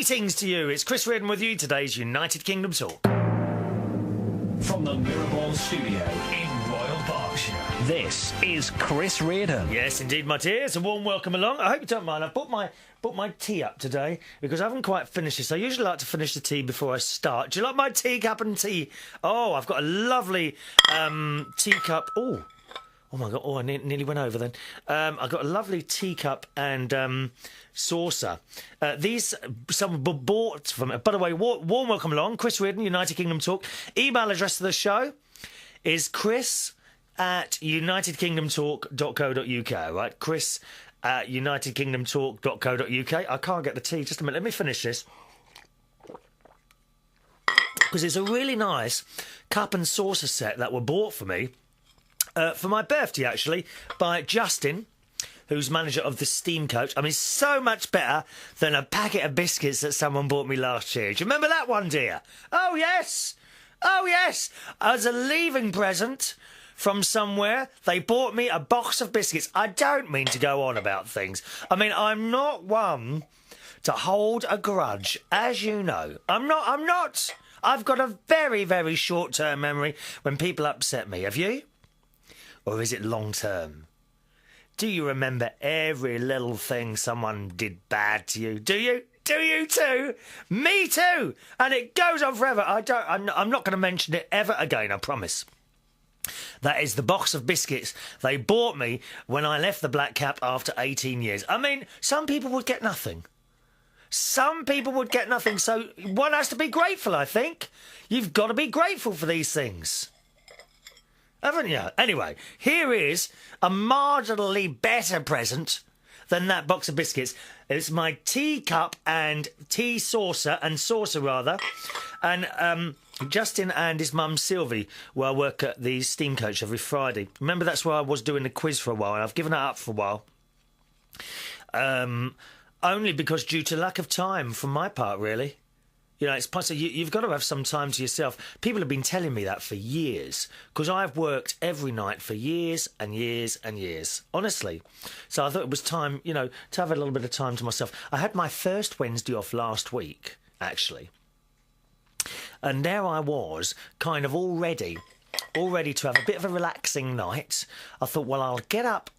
Meetings to you. It's Chris Reardon with you. Today's United Kingdom Talk. From the Mirrorball studio in Royal Berkshire, this is Chris Reardon. Yes, indeed, my dears. A warm welcome along. I hope you don't mind. I've brought my tea up today because I haven't quite finished this. I usually like to finish the tea before I start. Do you like my teacup and tea? Oh, I've got a lovely teacup. Oh my God! Oh, I nearly went over then. I've got a lovely teacup and saucer. These some were bought from. By the way, warm welcome along, Chris Reardon, United Kingdom Talk. Email address of the show is chris@unitedkingdomtalk.co.uk. Right, chris@unitedkingdomtalk.co.uk. I can't get the tea. Just a minute. Let me finish this because it's a really nice cup and saucer set that were bought for me. For my birthday, actually, by Justin, who's manager of the Steam Coach. I mean, so much better than a packet of biscuits that someone bought me last year. Do you remember that one, dear? Oh, yes. Oh, yes. As a leaving present from somewhere, they bought me a box of biscuits. I don't mean to go on about things. I mean, I'm not one to hold a grudge, as you know. I'm not. I've got a very, very short-term memory when people upset me. Have you? Or is it long-term? Do you remember every little thing someone did bad to you? Do you? Do you too? Me too! And it goes on forever. I'm not going to mention it ever again, I promise. That is the box of biscuits they bought me when I left the Black Cap after 18 years. I mean, some people would get nothing. Some people would get nothing, so one has to be grateful, I think. You've got to be grateful for these things. Haven't you? Anyway, here is a marginally better present than that box of biscuits. It's my teacup and tea saucer, and Justin and his mum Sylvie, where I work at the Steam Coach every Friday. Remember, that's where I was doing the quiz for a while, and I've given it up for a while. Only because due to lack of time from my part, really. You know, it's possible. You've got to have some time to yourself. People have been telling me that for years because I've worked every night for years and years and years, honestly. So I thought it was time, you know, to have a little bit of time to myself. I had my first Wednesday off last week, actually. And there I was, kind of all ready to have a bit of a relaxing night. I thought, well, I'll get up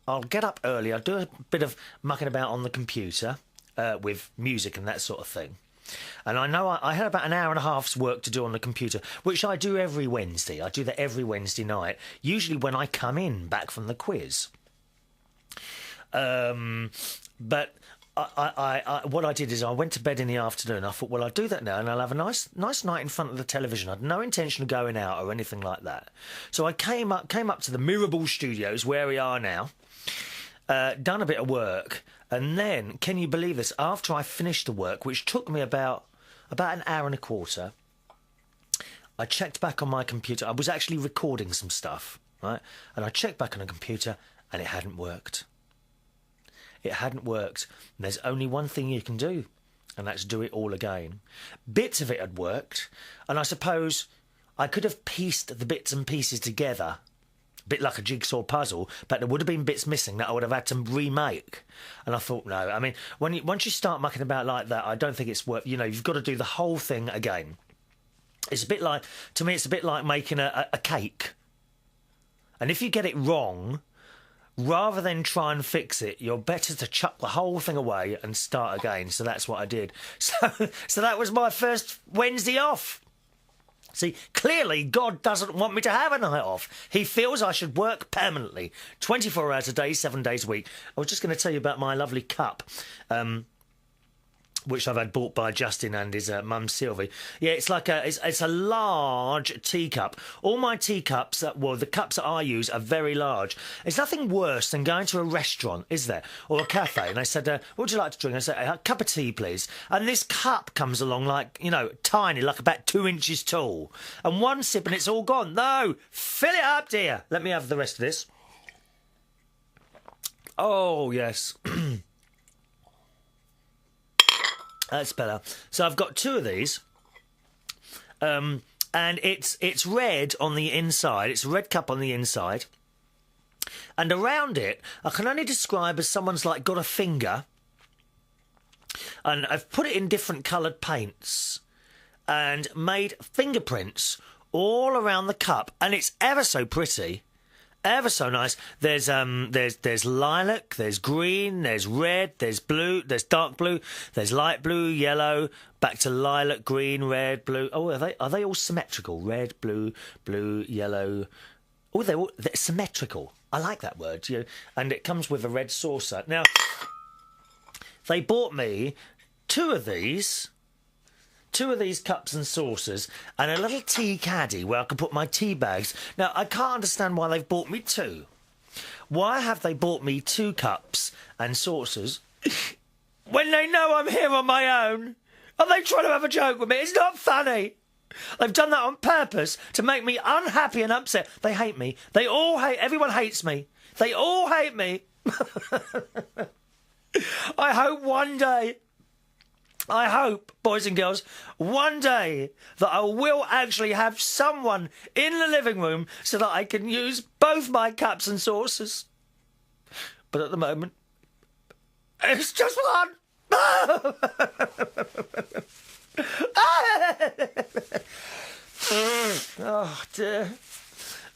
early. I'll do a bit of mucking about on the computer with music and that sort of thing. And I know I had about an hour and a half's work to do on the computer, which I do every Wednesday. I do that every Wednesday night, usually when I come in back from the quiz. But what I did is I went to bed in the afternoon. I thought, well, I'll do that now, and I'll have a nice night in front of the television. I had no intention of going out or anything like that. So I came up to the Mirrorball studios, where we are now, done a bit of work. And then, can you believe this? After I finished the work, which took me about an hour and a quarter, I checked back on my computer. I was actually recording some stuff, right? And I checked back on the computer, and it hadn't worked. It hadn't worked. And there's only one thing you can do, and that's do it all again. Bits of it had worked, and I suppose I could have pieced the bits and pieces together, a bit like a jigsaw puzzle, but there would have been bits missing that I would have had to remake. And I thought, no, I mean, once you start mucking about like that, I don't think it's worth, you know, you've got to do the whole thing again. It's a bit like, to me, it's a bit like making a cake. And if you get it wrong, rather than try and fix it, you're better to chuck the whole thing away and start again. So that's what I did. So that was my first Wednesday off. See, clearly God doesn't want me to have a night off. He feels I should work permanently, 24 hours a day, 7 days a week. I was just going to tell you about my lovely cup, which I've had bought by Justin and his mum Sylvie. Yeah, it's like it's a large teacup. All my teacups, the cups that I use are very large. It's nothing worse than going to a restaurant, is there, or a cafe, and I said, what would you like to drink? I said, a cup of tea, please. And this cup comes along like, you know, tiny, like about 2 inches tall. And one sip and it's all gone. No, fill it up, dear. Let me have the rest of this. Oh, yes. That's better. So I've got 2 of these, and it's red on the inside. It's a red cup on the inside, and around it, I can only describe as someone's like got a finger And I've put it in different coloured paints and made fingerprints all around the cup, and it's ever so pretty. Ever so nice. There's lilac, there's green, there's red, there's blue, there's dark blue, there's light blue, yellow, back to lilac, green, red, blue. Oh, are they all symmetrical? Red, blue, blue, yellow. Oh, they're symmetrical. I like that word. And it comes with a red saucer. Now, they bought me two of these cups and saucers and a little tea caddy where I can put my tea bags. Now, I can't understand why they've bought me two. Why have they bought me 2 cups and saucers when they know I'm here on my own? Are they trying to have a joke with me? It's not funny. They've done that on purpose to make me unhappy and upset. They hate me. Everyone hates me. They all hate me. I hope, boys and girls, one day that I will actually have someone in the living room so that I can use both my cups and saucers. But at the moment, it's just one. Oh, dear.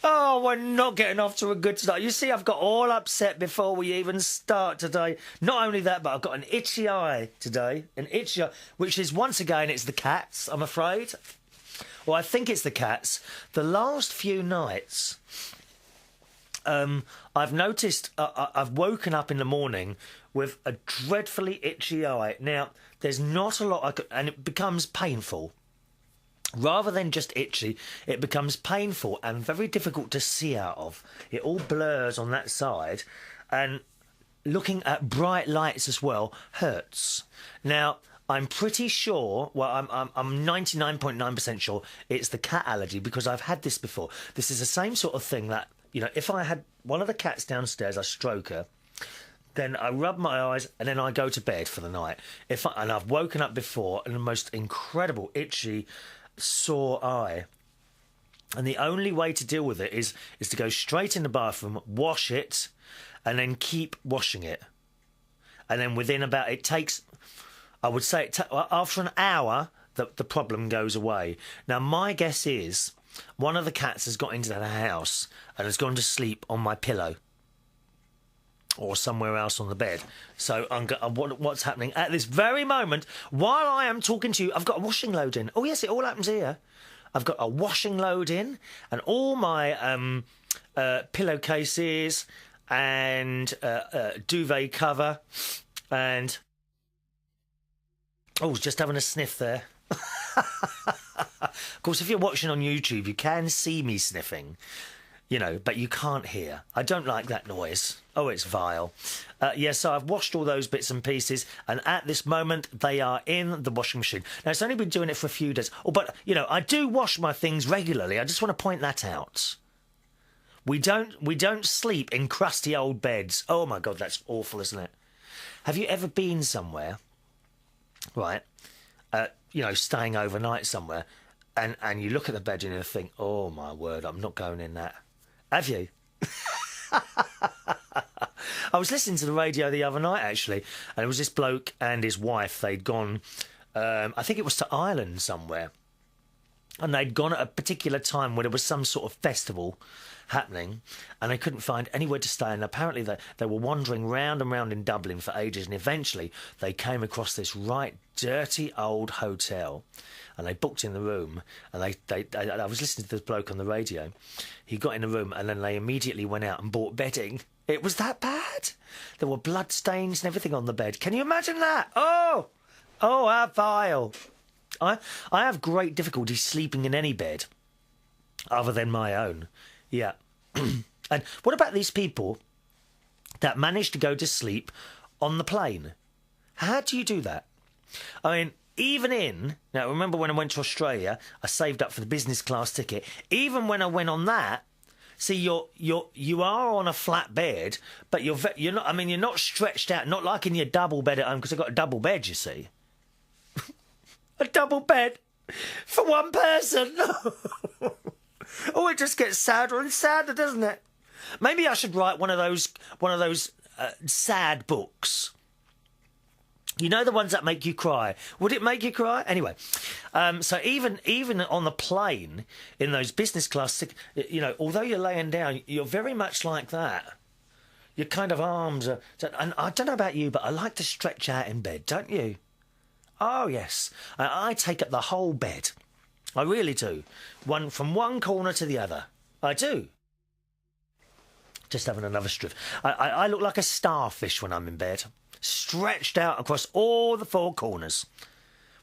Oh, we're not getting off to a good start. You see, I've got all upset before we even start today. Not only that, but I've got an itchy eye today. An itchy eye, which is, once again, it's the cats, I'm afraid. Well, I think it's the cats. The last few nights, I've noticed I've woken up in the morning with a dreadfully itchy eye. Now, there's not a lot and it becomes painful. Rather than just itchy, it becomes painful and very difficult to see out of. It all blurs on that side, and looking at bright lights as well hurts. Now, I'm pretty sure, well, I'm 99.9% sure it's the cat allergy, because I've had this before. This is the same sort of thing that, if I had one of the cats downstairs, I stroke her, then I rub my eyes and then I go to bed for the night. And I've woken up before in the most incredible itchy, sore eye, and the only way to deal with it is to go straight in the bathroom, wash it, and then keep washing it, and then within about, it takes, I would say after an hour the problem goes away. Now, my guess is one of the cats has got into the house and has gone to sleep on my pillow or somewhere else on the bed. So what's happening at this very moment, while I am talking to you, I've got a washing load in. Oh, yes, it all happens here. I've got a washing load in, and all my pillowcases and duvet cover, and... Oh, just having a sniff there. Of course, if you're watching on YouTube, you can see me sniffing. But you can't hear. I don't like that noise. Oh, it's vile. So I've washed all those bits and pieces, and at this moment, they are in the washing machine. Now, it's only been doing it for a few days. Oh, but, I do wash my things regularly. I just want to point that out. We don't sleep in crusty old beds. Oh, my God, that's awful, isn't it? Have you ever been somewhere, right, staying overnight somewhere, and you look at the bed and you think, oh, my word, I'm not going in that. Have you? I was listening to the radio the other night, actually, and it was this bloke and his wife. They'd gone, I think it was to Ireland somewhere, and they'd gone at a particular time where there was some sort of festival happening, and they couldn't find anywhere to stay, and apparently they were wandering round and round in Dublin for ages, and eventually they came across this right dirty old hotel, and they booked in the room, and I was listening to this bloke on the radio. He got in the room, and then they immediately went out and bought bedding. It was that bad. There were blood stains and everything on the bed. Can you imagine that? Oh, how vile. I have great difficulty sleeping in any bed other than my own. Yeah. And what about these people that manage to go to sleep on the plane? How do you do that? I mean, now remember when I went to Australia, I saved up for the business class ticket. Even when I went on that, see, you are on a flat bed, but you're not. I mean, you're not stretched out, not like in your double bed at home, because I've got a double bed. You see, a double bed for one person. Oh, it just gets sadder and sadder, doesn't it? Maybe I should write one of those sad books You know, the ones that make you cry. Would it make you cry? Anyway, so even on the plane, in those business class, you know, although you're laying down, you're very much like that. Your kind of arms are... And I don't know about you, but I like to stretch out in bed, don't you? Oh, yes. I take up the whole bed. I really do. From one corner to the other. I do. Just having another strip. I look like a starfish when I'm in bed. Stretched out across all the four corners.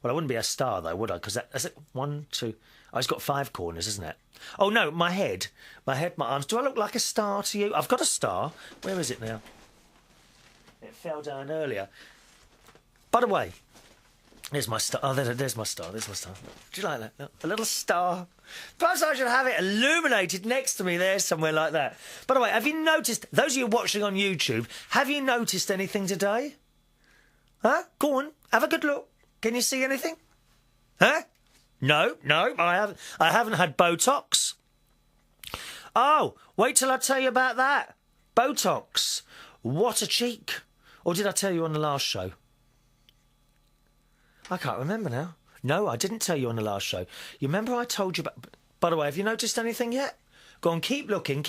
Well, I wouldn't be a star, though, would I? Because that's it. 1, 2... Oh, it's got 5 corners, isn't it? Oh, no, my head, my arms. Do I look like a star to you? I've got a star. Where is it now? It fell down earlier. By the way, there's my star. Oh, there's my star. There's my star. Do you like that? No, a little star. Perhaps I should have it illuminated next to me there, somewhere like that. By the way, have you noticed, those of you watching on YouTube, have you noticed anything today? Huh? Go on, have a good look. Can you see anything? Huh? No, I haven't had Botox. Oh, wait till I tell you about that. Botox. What a cheek. Or did I tell you on the last show? I can't remember now. No, I didn't tell you on the last show. You remember I told you about... By the way, have you noticed anything yet? Go on, keep looking,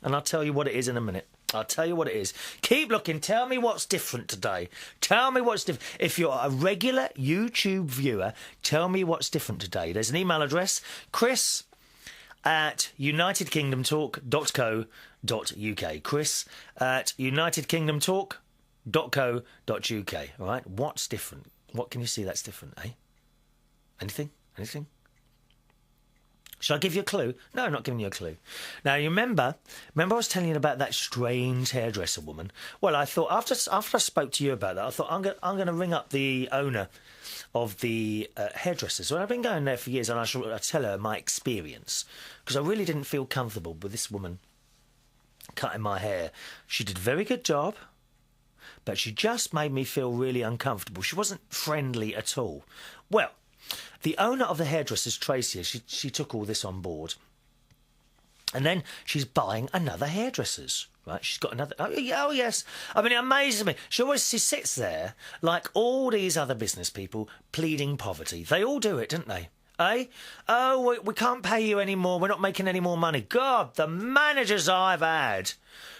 and I'll tell you what it is in a minute. I'll tell you what it is. Keep looking. Tell me what's different today. Tell me what's different. If you're a regular YouTube viewer, tell me what's different today. There's an email address, chris@unitedkingdomtalk.co.uk. chris@unitedkingdomtalk.co.uk. All right? What's different? What can you see that's different, eh? Anything? Shall I give you a clue? No, I'm not giving you a clue. Now, you remember I was telling you about that strange hairdresser woman? Well, I thought, after I spoke to you about that, I thought, I'm going to ring up the owner of the hairdressers. Well, I've been going there for years, and I'll tell her my experience, because I really didn't feel comfortable with this woman cutting my hair. She did a very good job, but she just made me feel really uncomfortable. She wasn't friendly at all. Well, the owner of the hairdressers, Tracey, she took all this on board. And then she's buying another hairdresser's, right? She's got another... Oh, yes. I mean, it amazes me. She sits there like all these other business people pleading poverty. They all do it, don't they? Eh? Oh, we can't pay you anymore. We're not making any more money. God, the managers I've had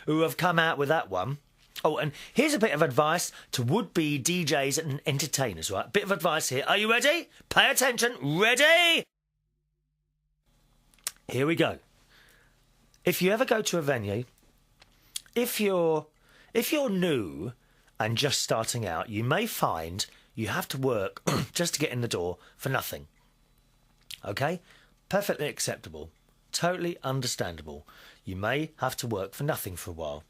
who have come out with that one... Oh, and here's a bit of advice to would-be DJs and entertainers, right? Bit of advice here. Are you ready? Pay attention. Ready? Here we go. If you ever go to a venue, if you're new and just starting out, you may find you have to work just to get in the door for nothing. Okay? Perfectly acceptable. Totally understandable. You may have to work for nothing for a while.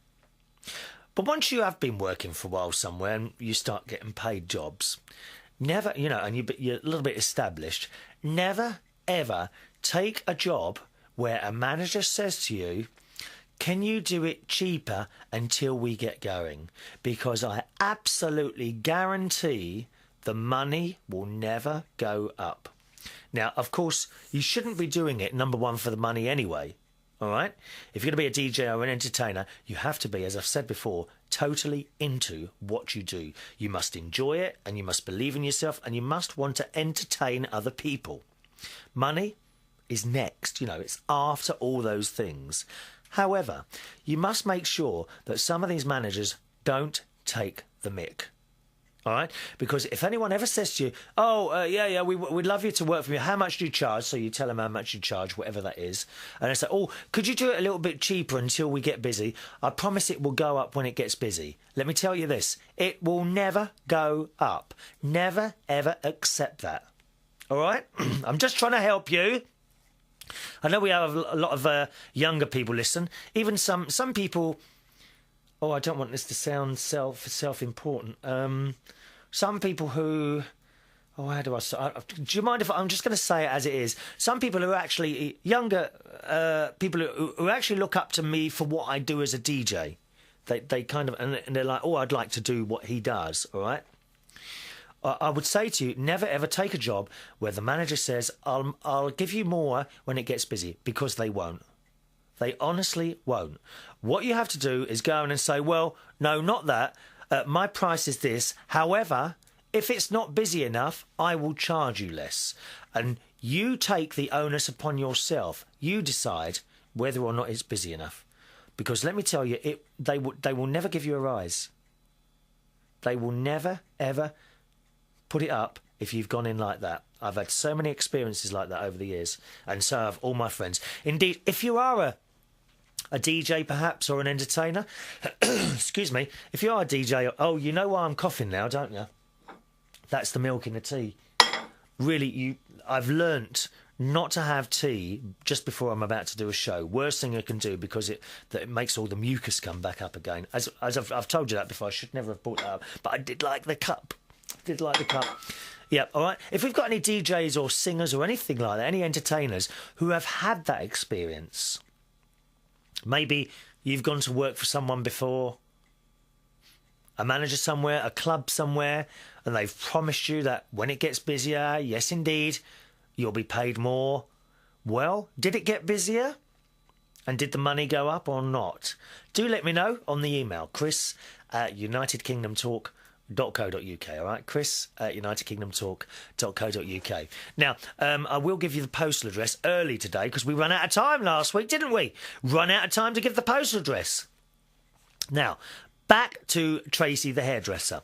But once you have been working for a while somewhere and you start getting paid jobs, never, you know, and you're a little bit established, never, ever take a job where a manager says to you, can you do it cheaper until we get going? Because I absolutely guarantee the money will never go up. Now, of course, you shouldn't be doing it, number one, for the money anyway. All right? If you're going to be a DJ or an entertainer, you have to be, as I've said before, totally into what you do. You must enjoy it, and you must believe in yourself, and you must want to entertain other people. Money is next, you know, it's after all those things. However, you must make sure that some of these managers don't take the mick. All right? Because if anyone ever says to you, we'd love you to work for me. How much do you charge? So you tell them how much you charge, whatever that is. And they say, oh, could you do it a little bit cheaper until we get busy? I promise it will go up when it gets busy. Let me tell you this. It will never go up. Never, ever accept that. All right? I'm just trying to help you. I know we have a lot of younger people listen. Even some people... Oh, I don't want this to sound self-important. Some people who... Oh, how do I say? Do you mind if I'm just going to say it as it is? Some people who are actually younger, people who actually look up to me for what I do as a DJ. They kind of... And they're like, oh, I'd like to do what he does, all right? I would say to you, never ever take a job where the manager says, I'll give you more when it gets busy, because they won't. They honestly won't. What you have to do is go in and say, well, no, not that. My price is this. However, if it's not busy enough, I will charge you less. And you take the onus upon yourself. You decide whether or not it's busy enough. Because let me tell you, they will never give you a rise. They will never, ever put it up if you've gone in like that. I've had so many experiences like that over the years. And so have all my friends. Indeed, if you are a DJ perhaps, or an entertainer, excuse me, if you are a DJ, oh, you know why I'm coughing now, don't you? That's the milk in the tea. Really, I've learnt not to have tea just before I'm about to do a show. Worst thing I can do, because it makes all the mucus come back up again. As I've told you that before, I should never have brought that up. But I did like the cup. Yeah, all right. If we've got any DJs or singers or anything like that, any entertainers who have had that experience, maybe you've gone to work for someone before, a manager somewhere, a club somewhere, and they've promised you that when it gets busier, yes, indeed, you'll be paid more. Well, did it get busier? And did the money go up or not? Do let me know on the email, chris@unitedkingdomtalk.co.uk, all right? chris@unitedkingdomtalk.co.uk. Now, I will give you the postal address early today, because we ran out of time last week, didn't we? Run out of time to give the postal address. Now, back to Tracey the hairdresser.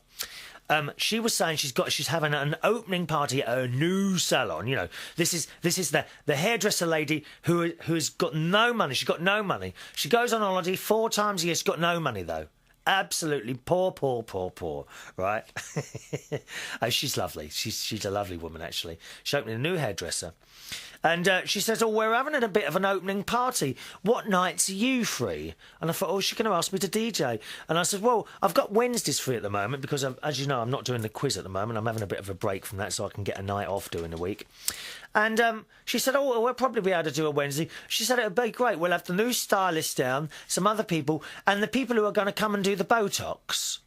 She was saying she's having an opening party at her new salon. You know, this is the hairdresser lady who's got no money. She's got no money. She goes on holiday 4 times a year. She's got no money though. Absolutely poor, right? Oh, she's lovely. She's a lovely woman, actually. She's opening a new hairdresser. And she says, oh, we're having a bit of an opening party. What nights are you free? And I thought, oh, she's going to ask me to DJ. And I said, well, I've got Wednesdays free at the moment because, as you know, I'm not doing the quiz at the moment. I'm having a bit of a break from that so I can get a night off during the week. And she said, oh, we'll probably be able to do a Wednesday. She said, it would be great. We'll have the new stylist down, some other people, and the people who are going to come and do the Botox.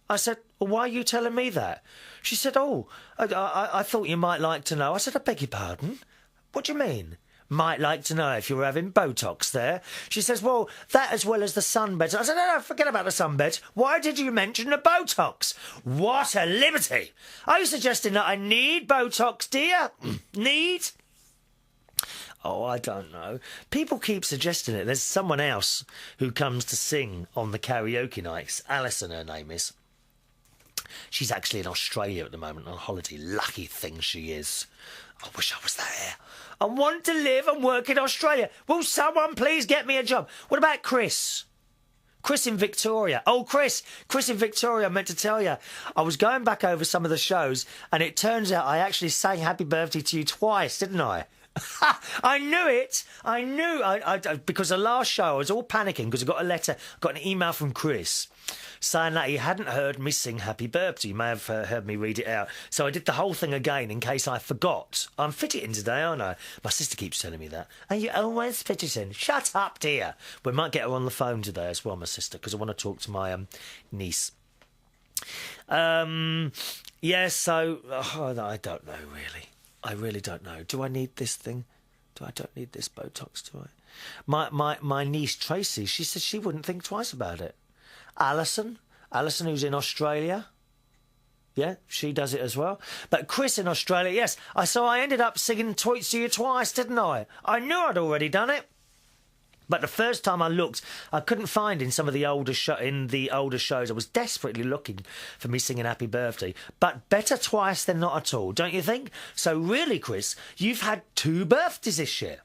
I said, well, why are you telling me that? She said, oh, I thought you might like to know. I said, I beg your pardon? What do you mean? Might like to know if you were having Botox there. She says, well, that as well as the sunbeds. I said, no, forget about the sunbeds. Why did you mention the Botox? What a liberty. Are you suggesting that I need Botox, dear? Need? Oh, I don't know. People keep suggesting it. There's someone else who comes to sing on the karaoke nights. Alison, her name is. She's actually in Australia at the moment on holiday. Lucky thing she is. I wish I was there. I want to live and work in Australia. Will someone please get me a job? What about Chris? Chris in Victoria. Oh, Chris in Victoria, I meant to tell you. I was going back over some of the shows, and it turns out I actually sang Happy Birthday to You twice, didn't I? I knew it. I knew. Because the last show, I was all panicking because I got an email from Chris saying that he hadn't heard me sing Happy Birthday. You may have heard me read it out. So I did the whole thing again in case I forgot. I'm fidgeting today, aren't I? My sister keeps telling me that. And you always fidgeting. Shut up, dear. We might get her on the phone today as well, my sister, because I want to talk to my niece. Yeah, so I don't know, really. I really don't know. Do I need this thing? I don't need this Botox, do I? My niece Tracey, she said she wouldn't think twice about it. Alison, who's in Australia, yeah, she does it as well. But Chris in Australia, yes. So I ended up singing Tweets to You twice, didn't I? I knew I'd already done it. But the first time I looked, I couldn't find in some of the older shows. I was desperately looking for me singing Happy Birthday. But better twice than not at all, don't you think? So really, Chris, you've had 2 birthdays this year.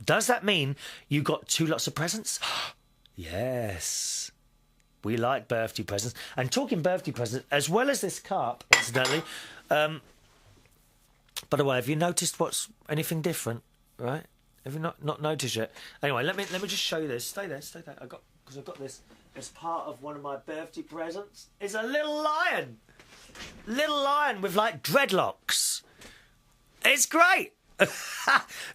Does that mean you got 2 lots of presents? Yes. We like birthday presents. And talking birthday presents, as well as this cup, incidentally, by the way, have you noticed anything different, right? Have you not noticed yet? Anyway, let me just show you this. Stay there. I've got this as part of one of my birthday presents. It's a little lion with like dreadlocks. It's great.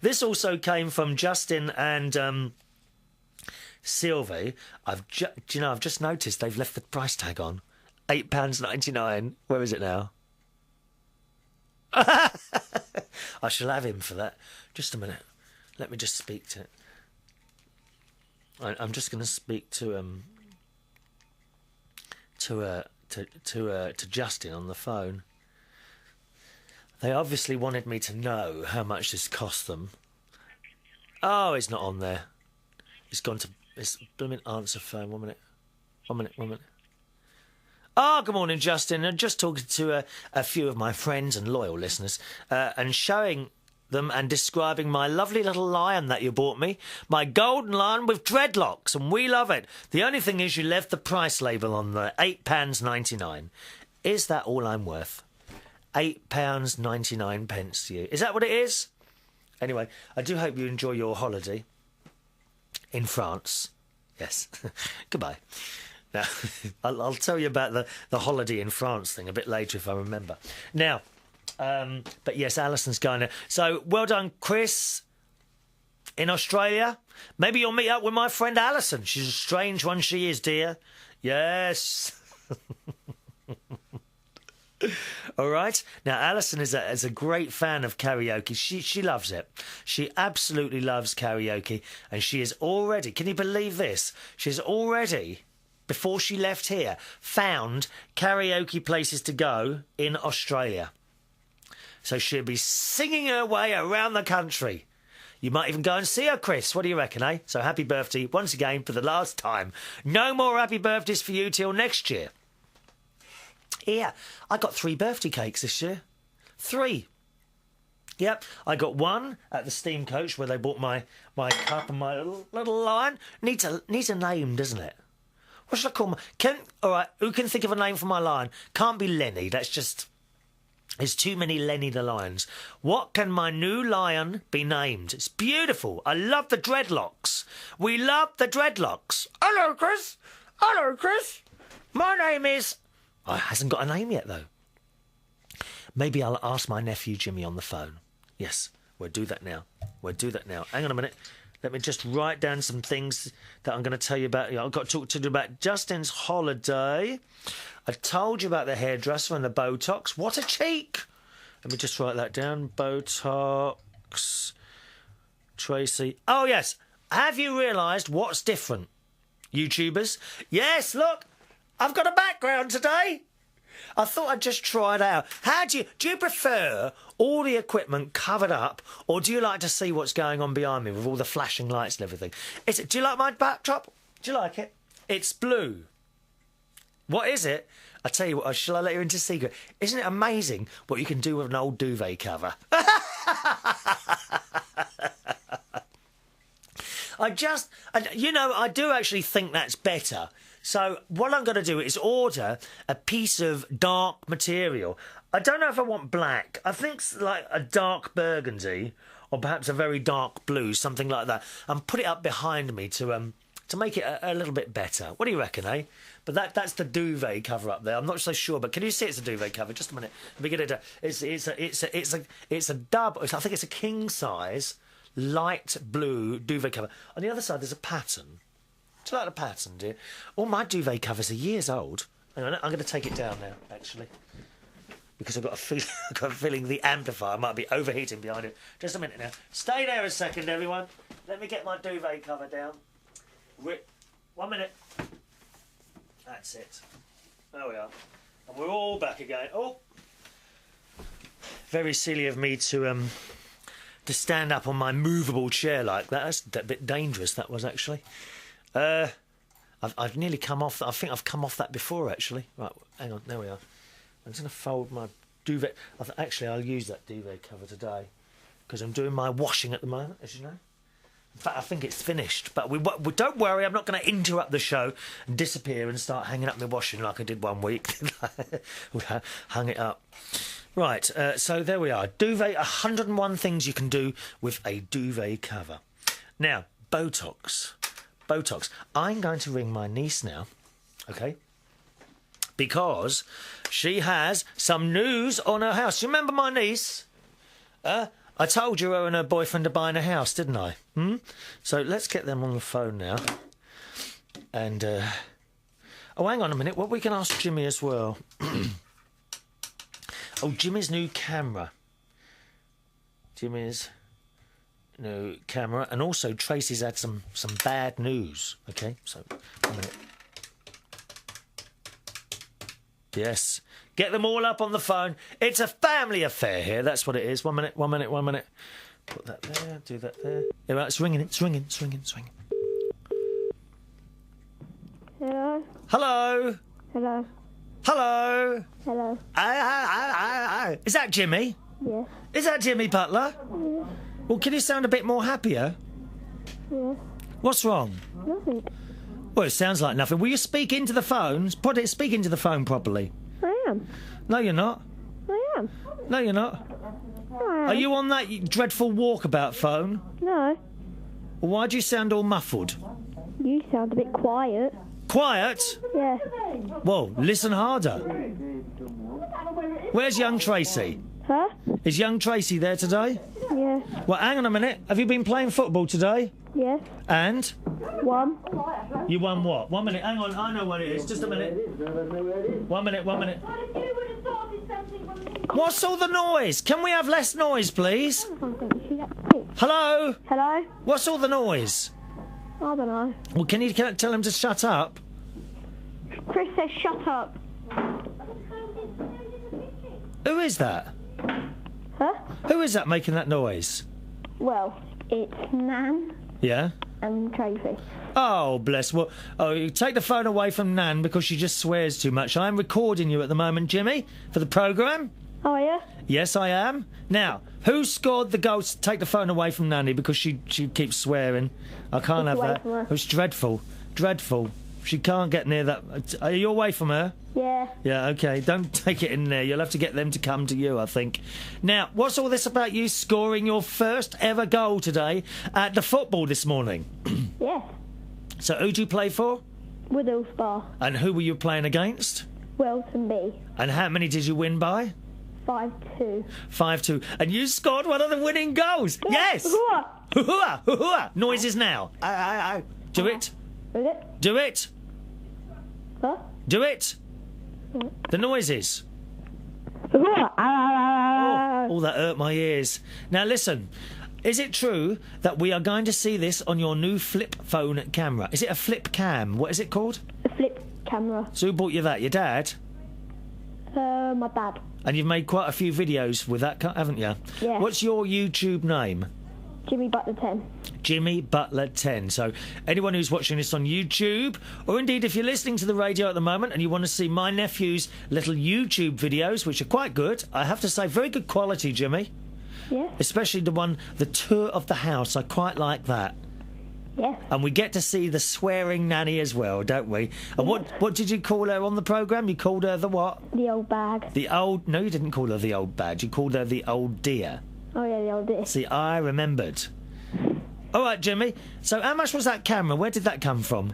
This also came from Justin and Sylvie. I've just noticed they've left the price tag on. £8.99. Where is it now? I shall have him for that. Just a minute. Let me just speak to it. I'm just going to speak to to Justin on the phone. They obviously wanted me to know how much this cost them. Oh, it's not on there. It's gone to... It's blooming answer phone. 1 minute. 1 minute, 1 minute. Oh, good morning, Justin. I'm just talking to a few of my friends and loyal listeners and showing them and describing my lovely little lion that you bought me. My golden lion with dreadlocks, and we love it. The only thing is you left the price label on there, £8.99. Is that all I'm worth? £8.99 to you. Is that what it is? Anyway, I do hope you enjoy your holiday in France. Yes. Goodbye. Now, I'll tell you about the holiday in France thing a bit later if I remember. Now, but yes, Alison's going there. So, well done, Chris, in Australia. Maybe you'll meet up with my friend Alison. She's a strange one, she is, dear. Yes. All right. Now, Alison is a great fan of karaoke. She loves it. She absolutely loves karaoke. And she is already, can you believe this? She's already, before she left here, found karaoke places to go in Australia. So she'll be singing her way around the country. You might even go and see her, Chris. What do you reckon, eh? So happy birthday once again for the last time. No more happy birthdays for you till next year. Yeah, I got 3 birthday cakes this year. 3. Yep, I got one at the steam coach where they bought my cup and my little lion. Needs a name, doesn't it? What should I call my... All right, who can think of a name for my lion? Can't be Lenny, that's just... There's too many Lenny the Lions. What can my new lion be named? It's beautiful. I love the dreadlocks. We love the dreadlocks. Hello, Chris. Hello, Chris. My name is... Oh, it hasn't got a name yet, though. Maybe I'll ask my nephew Jimmy on the phone. Yes, we'll do that now. We'll do that now. Hang on a minute. Let me just write down some things that I'm going to tell you about. I've got to talk to you about Justin's holiday. I told you about the hairdresser and the Botox. What a cheek! Let me just write that down. Botox. Tracey. Oh, yes. Have you realised what's different, YouTubers? Yes, look. I've got a background today. I thought I'd just try it out. Do you prefer all the equipment covered up, or do you like to see what's going on behind me with all the flashing lights and everything? Do you like my backdrop? Do you like it? It's blue. What is it? I tell you what, shall I let you into a secret? Isn't it amazing what you can do with an old duvet cover? I do actually think that's better. So what I'm going to do is order a piece of dark material. I don't know if I want black. I think it's like a dark burgundy or perhaps a very dark blue, something like that, and put it up behind me to make it a little bit better. What do you reckon, eh? But that's the duvet cover up there. I'm not so sure, but can you see it's a duvet cover? Just a minute. Let me get it. It's a dub. I think it's a king size light blue duvet cover. On the other side, there's a pattern. Do you like the pattern, dear? All my duvet covers are years old. Hang on, I'm going to take it down now, actually, because I've got a feeling the amplifier might be overheating behind it. Just a minute now. Stay there a second, everyone. Let me get my duvet cover down. 1 minute. That's it. There we are. And we're all back again. Oh! Very silly of me to stand up on my movable chair like that. That's a bit dangerous, that was, actually. I've nearly come off that. I think I've come off that before, actually. Right, hang on, there we are. I'm just going to fold my duvet. Actually, I'll use that duvet cover today because I'm doing my washing at the moment, as you know. In fact, I think it's finished. But we don't worry, I'm not going to interrupt the show and disappear and start hanging up my washing like I did one week. We hung it up. Right, so there we are. Duvet, 101 things you can do with a duvet cover. Now, Botox. I'm going to ring my niece now, okay? Because she has some news on her house. You remember my niece? I told you her and her boyfriend are buying a house, didn't I? So let's get them on the phone now. And, oh, hang on a minute. What we can ask Jimmy as well. Oh, Jimmy's new camera. Jimmy's new camera. And also, Tracy's had some bad news. Okay, so, 1 minute. Yes. Get them all up on the phone. It's a family affair here. That's what it is. 1 minute, 1 minute, 1 minute. Put that there, do that there. There, right, it's ringing, it's ringing, it's ringing, it's ringing. Hello? Hello? Hello? Hello? Hello? Is that Jimmy? Yes. Is that Jimmy Butler? Yes. Well, can you sound a bit more happier? Yes. What's wrong? Nothing. Well, it sounds like nothing. Will you speak into the phone? Speak into the phone properly. I am. No, you're not. I am. No, you're not. No, I am. Are you on that dreadful walkabout phone? No. Well, why do you sound all muffled? You sound a bit quiet. Quiet? Yeah. Well, listen harder. Where's young Tracey? Huh? Is young Tracey there today? Yes. Well, hang on a minute. Have you been playing football today? Yes. And? 1. You won what? 1 minute. Hang on. I know what it is. Just a minute. 1 minute. 1 minute. What's all the noise? Can we have less noise, please? Hello? Hello? What's all the noise? I don't know. Well, can you tell him to shut up? Chris says shut up. Who is that? Huh? Who is that making that noise? Well, it's Nan Yeah? and Tracy. Oh, bless. Well, you take the phone away from Nan because she just swears too much. I'm recording you at the moment, Jimmy, for the programme. Oh, yeah? Yes, I am. Now, who scored the goal to take the phone away from Nanny because she keeps swearing? I can't have away that. from her. It was dreadful. Dreadful. She can't get near that. Are you away from her? Yeah. Yeah, okay. Don't take it in there. You'll have to get them to come to you, I think. Now, what's all this about you scoring your first ever goal today at the football this morning? Yes. So who'd you play for? Woodall Spa. And who were you playing against? Welton B. And how many did you win by? 5-2. 5-2. And you scored one of the winning goals. Yes! What? Hoo-hoo-ah! Hoo-hoo-ah! Noises now. Do it. Is it? Do it. Huh? Do it. The noises. Oh, that hurt my ears. Now listen, is it true that we are going to see this on your new flip phone camera? Is it a flip cam? What is it called? A flip camera. So who bought you that? Your dad? My dad. And you've made quite a few videos with that, haven't you? Yeah. What's your YouTube name? Jimmy Butler 10. Jimmy Butler 10. So anyone who's watching this on YouTube, or indeed if you're listening to the radio at the moment and you want to see my nephew's little YouTube videos, which are quite good, I have to say, very good quality, Jimmy. Yeah. Especially the tour of the house. I quite like that. Yeah. And we get to see the swearing nanny as well, don't we? And what did you call her on the programme? You called her the what? The old bag. The old... No, you didn't call her the old badge. You called her the old dear. Oh, yeah, the old dear. See, I remembered. All right, Jimmy. So how much was that camera? Where did that come from?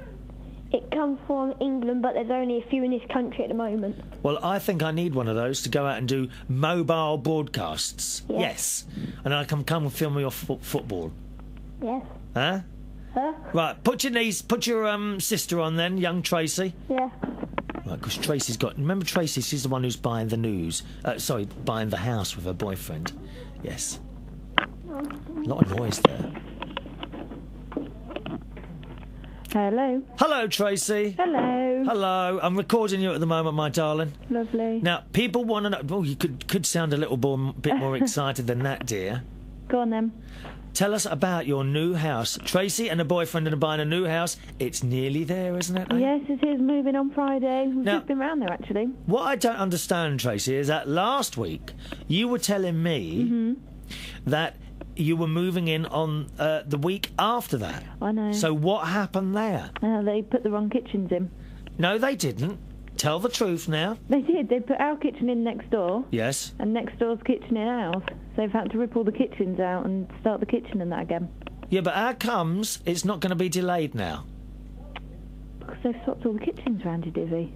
It comes from England, but there's only a few in this country at the moment. Well, I think I need one of those to go out and do mobile broadcasts. Yeah. Yes. And I can come and film your football. Yes. Huh? Huh? Right, put your sister on then, young Tracey. Yeah. Right, because Tracey's got... Remember Tracey? She's the one who's buying the news. Buying the house with her boyfriend. Yes. A lot of noise there. Hello. Hello, Tracey. Hello. Hello. I'm recording you at the moment, my darling. Lovely. Now, people want to know... Well, you could sound a little bit more excited than that, dear. Go on then. Tell us about your new house. Tracey and her boyfriend are buying a new house. It's nearly there, isn't it? Yes, it is moving on Friday. We've Now- just been round there, actually. What I don't understand, Tracey, is that last week you were telling me that you were moving in on the week after that. I know. So what happened there? They put the wrong kitchens in. No, they didn't. Tell the truth now. They did. They put our kitchen in next door, Yes. and next door's kitchen in ours. So they've had to rip all the kitchens out and start the kitchen and that again. Yeah, but how comes it's not going to be delayed now? Because they've swapped all the kitchens round, you divvy.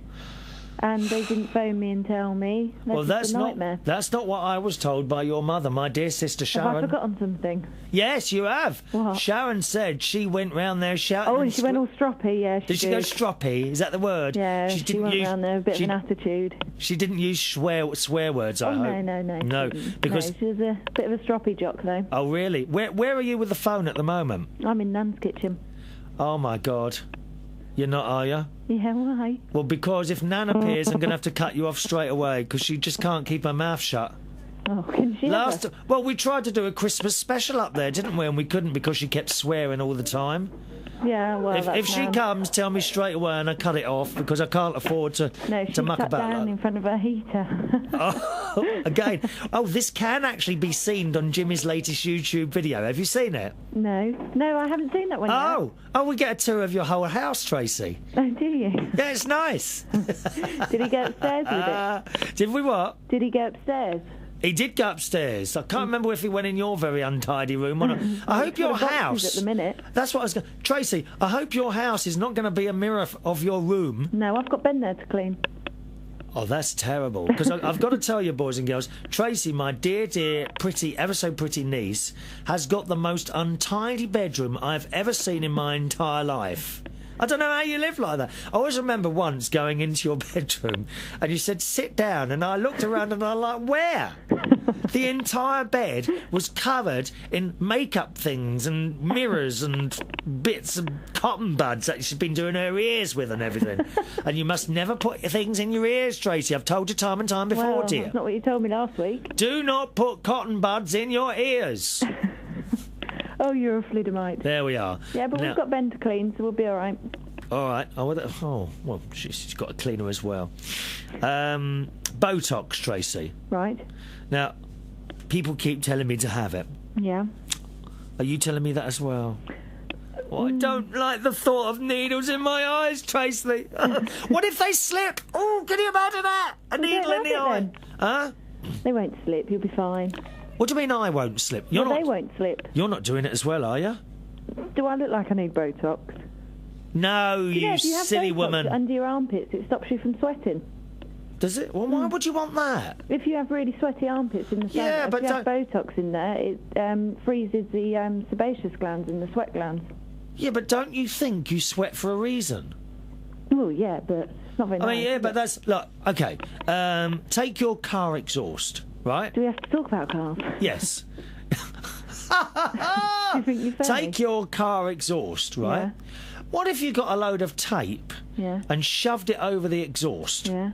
And they didn't phone me and tell me. That's a nightmare. That's not what I was told by your mother, my dear sister Sharon. Have I forgotten something? Yes, you have. What? Sharon said she went round there shouting. Oh, and she went all stroppy, yeah. Did she go stroppy? Is that the word? Yeah, she went round there with a bit of an attitude. She didn't use swear words, I hope. No. No, because... No, she was a bit of a stroppy jock, though. Oh, really? Where are you with the phone at the moment? I'm in Nan's kitchen. Oh, my God. You're not, are you? Yeah, why? Well, because if Nan appears, I'm going to have to cut you off straight away because she just can't keep her mouth shut. Oh, can she? Well, we tried to do a Christmas special up there, didn't we? And we couldn't because she kept swearing all the time. Yeah, well, if she comes, tell me straight away and I cut it off because I can't afford to muck about. Down in front of her heater. Again. Oh, this can actually be seen on Jimmy's latest YouTube video. Have you seen it? No, I haven't seen that one yet. Oh, we get a tour of your whole house, Tracey. Oh, do you? Yeah, it's nice. Did he get upstairs with it? Did we what? Did he get upstairs? He did go upstairs. I can't remember if he went in your very untidy room or not. I hope your house... at the minute. That's what I was going... Tracey, I hope your house is not going to be a mirror of your room. No, I've got Ben there to clean. Oh, that's terrible. Because I've got to tell you, boys and girls, Tracey, my dear, pretty, ever so pretty niece, has got the most untidy bedroom I've ever seen in my entire life. I don't know how you live like that. I always remember once going into your bedroom and you said, sit down. And I looked around and I was like, where? The entire bed was covered in makeup things and mirrors and bits of cotton buds that she's been doing her ears with and everything. And you must never put things in your ears, Tracey. I've told you time and time before, dear. That's not what you told me last week. Do not put cotton buds in your ears. Oh, you're a flidamite. There we are. Yeah, but we've got Ben to clean, so we'll be all right. All right. Oh, well, she's got a cleaner as well. Botox, Tracey. Right. Now, people keep telling me to have it. Yeah. Are you telling me that as well? Oh, I don't like the thought of needles in my eyes, Tracey. What if they slip? Oh, can you imagine that? A needle in the eye. Huh? They won't slip. You'll be fine. What do you mean I won't slip? They won't slip. You're not doing it as well, are you? Do I look like I need Botox? No, you silly woman. Under your armpits, it stops you from sweating. Does it? Well, why would you want that? If you have really sweaty armpits in the summer, if you have Botox in there, it freezes the sebaceous glands and the sweat glands. Yeah, but don't you think you sweat for a reason? Well, yeah, but it's not very nice. I mean, yeah, but that's... Look, OK. Take your car exhaust, right? Do we have to talk about cars? Yes. Do you think you're funny? Take your car exhaust, right? Yeah. What if you got a load of tape and shoved it over the exhaust? Yeah.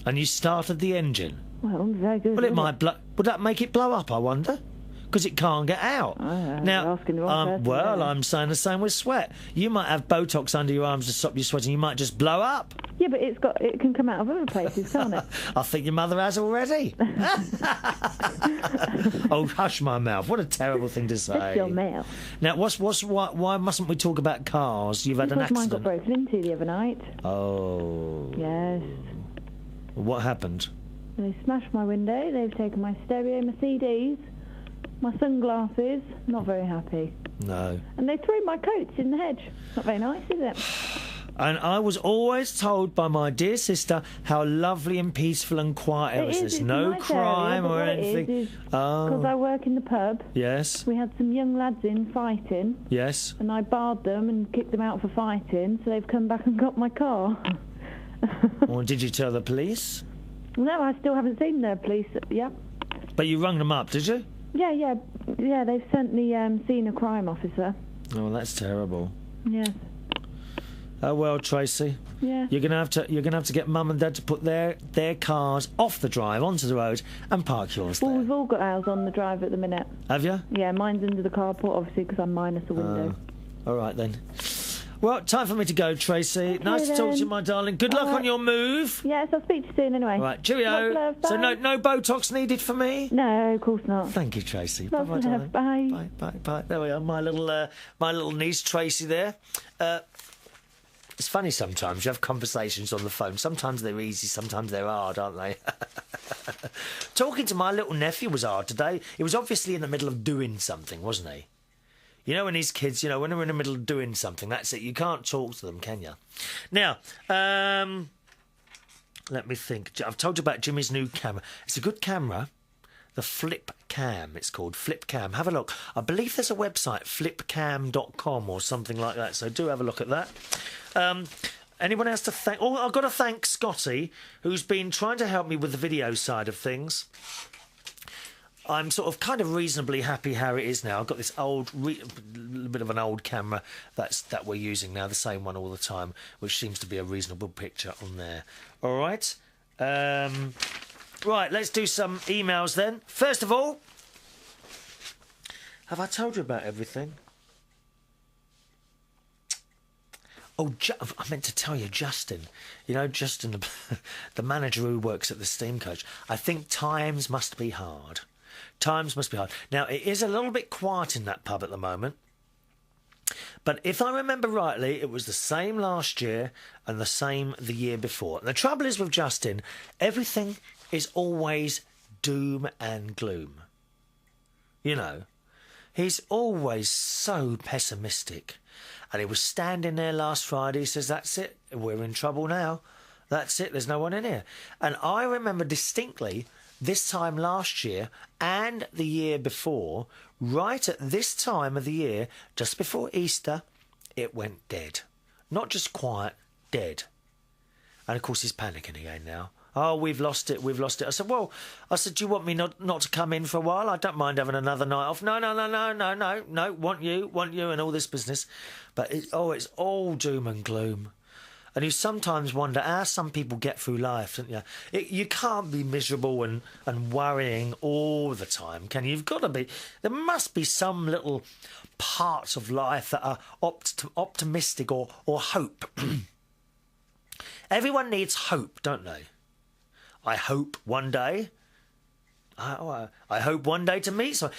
And you started the engine? Well, very good. Well, it might blow... Would that make it blow up, I wonder? Because it can't get out. Now, I'm saying the same with sweat. You might have Botox under your arms to stop you sweating. You might just blow up. Yeah, but it can come out of other places, can't it? I think your mother has already. Oh, hush my mouth. What a terrible thing to say. That's your mouth. Now, why mustn't we talk about cars? You've had an accident. Mine got broken into the other night. Oh. Yes. What happened? They smashed my window. They've taken my stereo, my CDs, my sunglasses. Not very happy. No. And they threw my coats in the hedge. Not very nice, is it? And I was always told by my dear sister how lovely and peaceful and quiet it was. There's no crime or anything. Because I work in the pub. Yes. We had some young lads in fighting. Yes. And I barred them and kicked them out for fighting, so they've come back and got my car. Well, did you tell the police? No, I still haven't seen the police yet. But you rung them up, did you? Yeah, they've sent the seen a crime officer. Oh, that's terrible. Yes. Oh well, Tracey. Yeah. You're gonna have to get Mum and Dad to put their cars off the drive onto the road and park yours there. Well, we've all got ours on the drive at the minute. Have you? Yeah, mine's under the carport, obviously, because I'm minus a window. All right then. Well, time for me to go, Tracey. Okay, nice to talk to you, my darling. Good luck on your move. Yes, I'll speak to you soon anyway. All right, cheerio. Love, so no Botox needed for me? No, of course not. Thank you, Tracey. Love, bye, darling. Bye. Bye. There we are, my little niece Tracey there. It's funny sometimes you have conversations on the phone. Sometimes they're easy, sometimes they're hard, aren't they? Talking to my little nephew was hard today. He was obviously in the middle of doing something, wasn't he? You know, when these kids, when they're in the middle of doing something, that's it. You can't talk to them, can you? Now, let me think. I've told you about Jimmy's new camera. It's a good camera. The Flip Cam, it's called. Flip Cam. Have a look. I believe there's a website, flipcam.com or something like that, so do have a look at that. Anyone else to thank? Oh, I've got to thank Scotty, who's been trying to help me with the video side of things. I'm sort of kind of reasonably happy how it is now. I've got this old, bit of an old camera that we're using now, the same one all the time, which seems to be a reasonable picture on there. All right. Right, let's do some emails then. First of all, have I told you about everything? Oh, I meant to tell you, Justin. You know, Justin, the manager who works at the Steam Coach. I think times must be hard. Times must be hard. Now, it is a little bit quiet in that pub at the moment. But if I remember rightly, it was the same last year and the same the year before. And the trouble is with Justin, everything is always doom and gloom. You know, he's always so pessimistic. And he was standing there last Friday. He says, that's it. We're in trouble now. That's it. There's no one in here. And I remember distinctly this time last year and the year before, right at this time of the year, just before Easter, it went dead. Not just quiet, dead. And, of course, he's panicking again now. Oh, we've lost it, we've lost it. I said, do you want me not to come in for a while? I don't mind having another night off. No, want you, and all this business. But it's all doom and gloom. And you sometimes wonder how some people get through life, don't you? You can't be miserable and worrying all the time, can you? You've got to be. There must be some little parts of life that are optimistic or hope. Everyone needs hope, don't they? I hope one day. I hope one day to meet someone.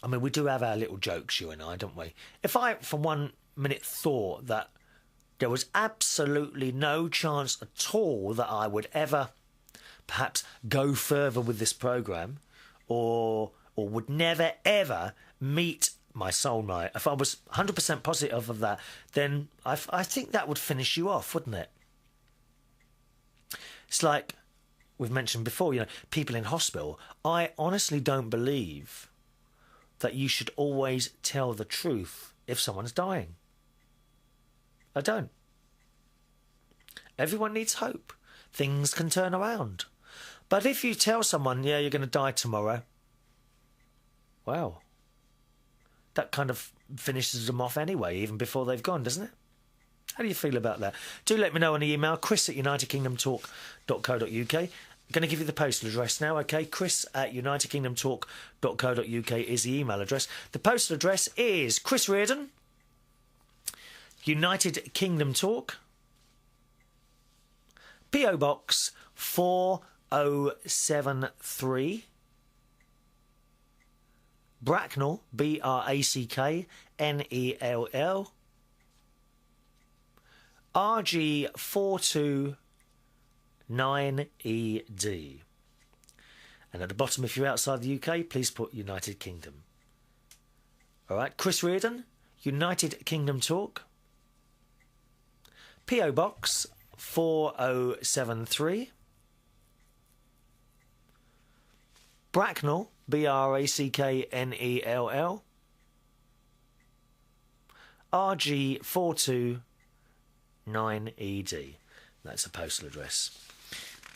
I mean, we do have our little jokes, you and I, don't we? If I, for 1 minute, thought that there was absolutely no chance at all that I would ever, perhaps, go further with this programme, or would never ever meet my soulmate, if I was 100% positive of that, then I think that would finish you off, wouldn't it? It's like we've mentioned before, you know, people in hospital. I honestly don't believe that you should always tell the truth if someone's dying. I don't. Everyone needs hope. Things can turn around. But if you tell someone, yeah, you're going to die tomorrow, well, that kind of finishes them off anyway, even before they've gone, doesn't it? How do you feel about that? Do let me know on the email, chris@unitedkingdomtalk.co.uk. I'm going to give you the postal address now, OK? chris@unitedkingdomtalk.co.uk is the email address. The postal address is Chris Reardon, United Kingdom Talk, P.O. Box 4073, Bracknell, Bracknell, RG429ED. And at the bottom, if you're outside the UK, please put United Kingdom. All right, Chris Reardon, United Kingdom Talk, P.O. Box 4073, Bracknell, Bracknell, RG429ED. That's a postal address.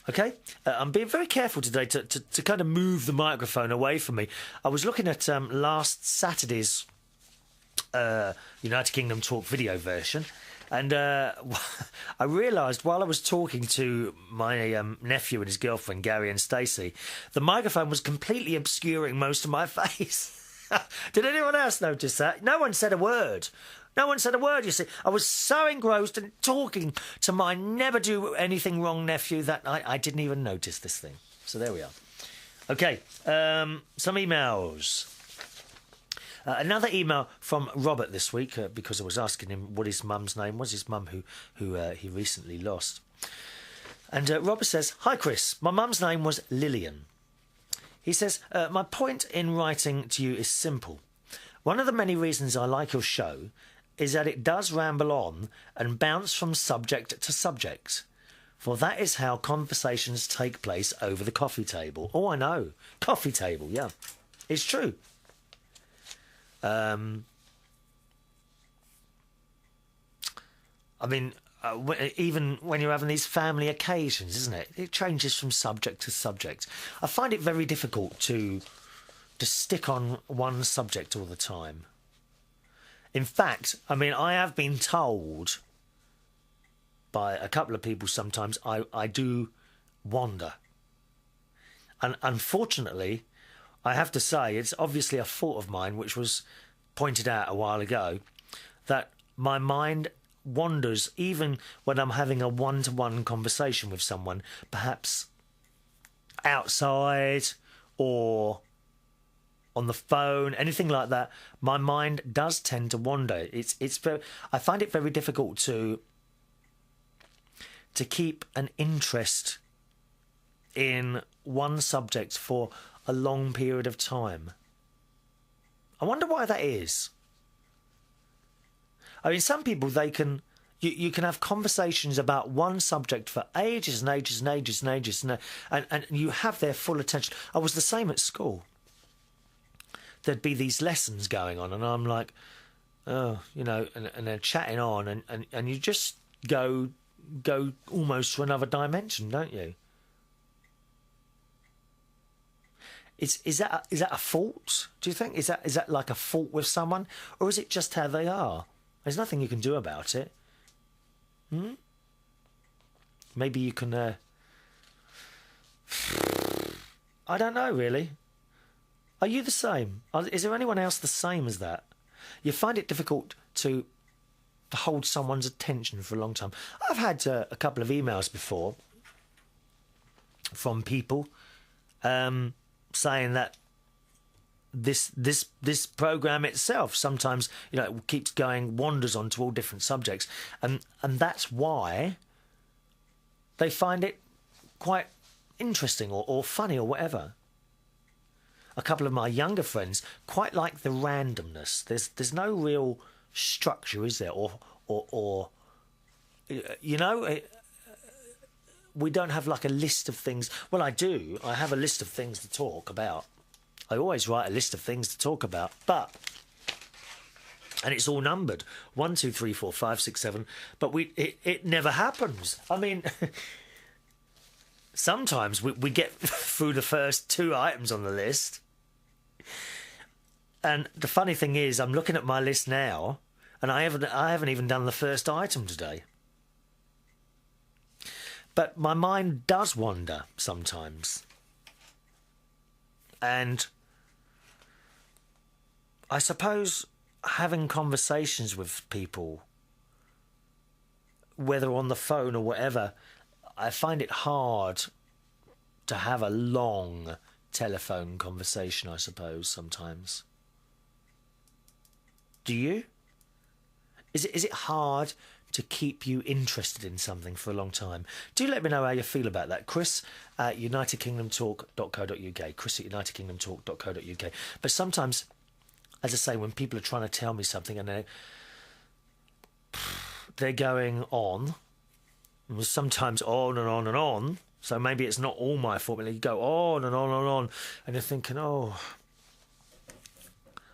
Okay, I'm being very careful today to kind of move the microphone away from me. I was looking at last Saturday's United Kingdom Talk video version, and I realised while I was talking to my nephew and his girlfriend, Gary and Stacey, the microphone was completely obscuring most of my face. Did anyone else notice that? No one said a word. No one said a word, you see. I was so engrossed in talking to my never-do-anything-wrong nephew that I didn't even notice this thing. So there we are. OK, some emails. Another email from Robert this week, because I was asking him what his mum's name was, his mum who he recently lost. And Robert says, "Hi, Chris. My mum's name was Lillian." He says, "My point in writing to you is simple. One of the many reasons I like your show is that it does ramble on and bounce from subject to subject. For that is how conversations take place over the coffee table." Oh, I know. Coffee table, yeah. It's true. I mean, even when you're having these family occasions, isn't it? It changes from subject to subject. I find it very difficult to stick on one subject all the time. In fact, I mean, I have been told by a couple of people sometimes I do wander. And unfortunately, I have to say, it's obviously a fault of mine, which was pointed out a while ago, that my mind wanders even when I'm having a one-to-one conversation with someone, perhaps outside or on the phone, anything like that. My mind does tend to wander. It's very, I find it very difficult to keep an interest in one subject for a long period of time. I wonder why that is. I mean, some people, you can have conversations about one subject for ages and ages and ages and ages, and you have their full attention. I was the same at school. There'd be these lessons going on, and I'm like, oh, you know, and they're chatting on, and you just go almost to another dimension, don't you? Is that a fault? Do you think is that like a fault with someone, or is it just how they are? There's nothing you can do about it. Maybe you can. I don't know, really. Are you the same? Is there anyone else the same as that? You find it difficult to hold someone's attention for a long time. I've had a couple of emails before from people saying that this program itself sometimes, you know, it keeps going, wanders onto all different subjects, and that's why they find it quite interesting or funny or whatever. A couple of my younger friends quite like the randomness. There's no real structure, is there? Or you know, we don't have like a list of things. Well, I do. I have a list of things to talk about. I always write a list of things to talk about, and it's all numbered 1, 2, 3, 4, 5, 6, 7. But it never happens. I mean, sometimes we get through the first 2 items on the list, and the funny thing is, I'm looking at my list now, and I haven't even done the first item today. But my mind does wander sometimes, and I suppose having conversations with people, whether on the phone or whatever, I find it hard to have a long telephone conversation, I suppose, sometimes. Do you? Is it hard to keep you interested in something for a long time? Do let me know how you feel about that. Chris at unitedkingdomtalk.co.uk. Chris at unitedkingdomtalk.co.uk. But sometimes, as I say, when people are trying to tell me something and they're going on, sometimes on and on and on, so maybe it's not all my fault, but you go on and on and on, and you're thinking, oh.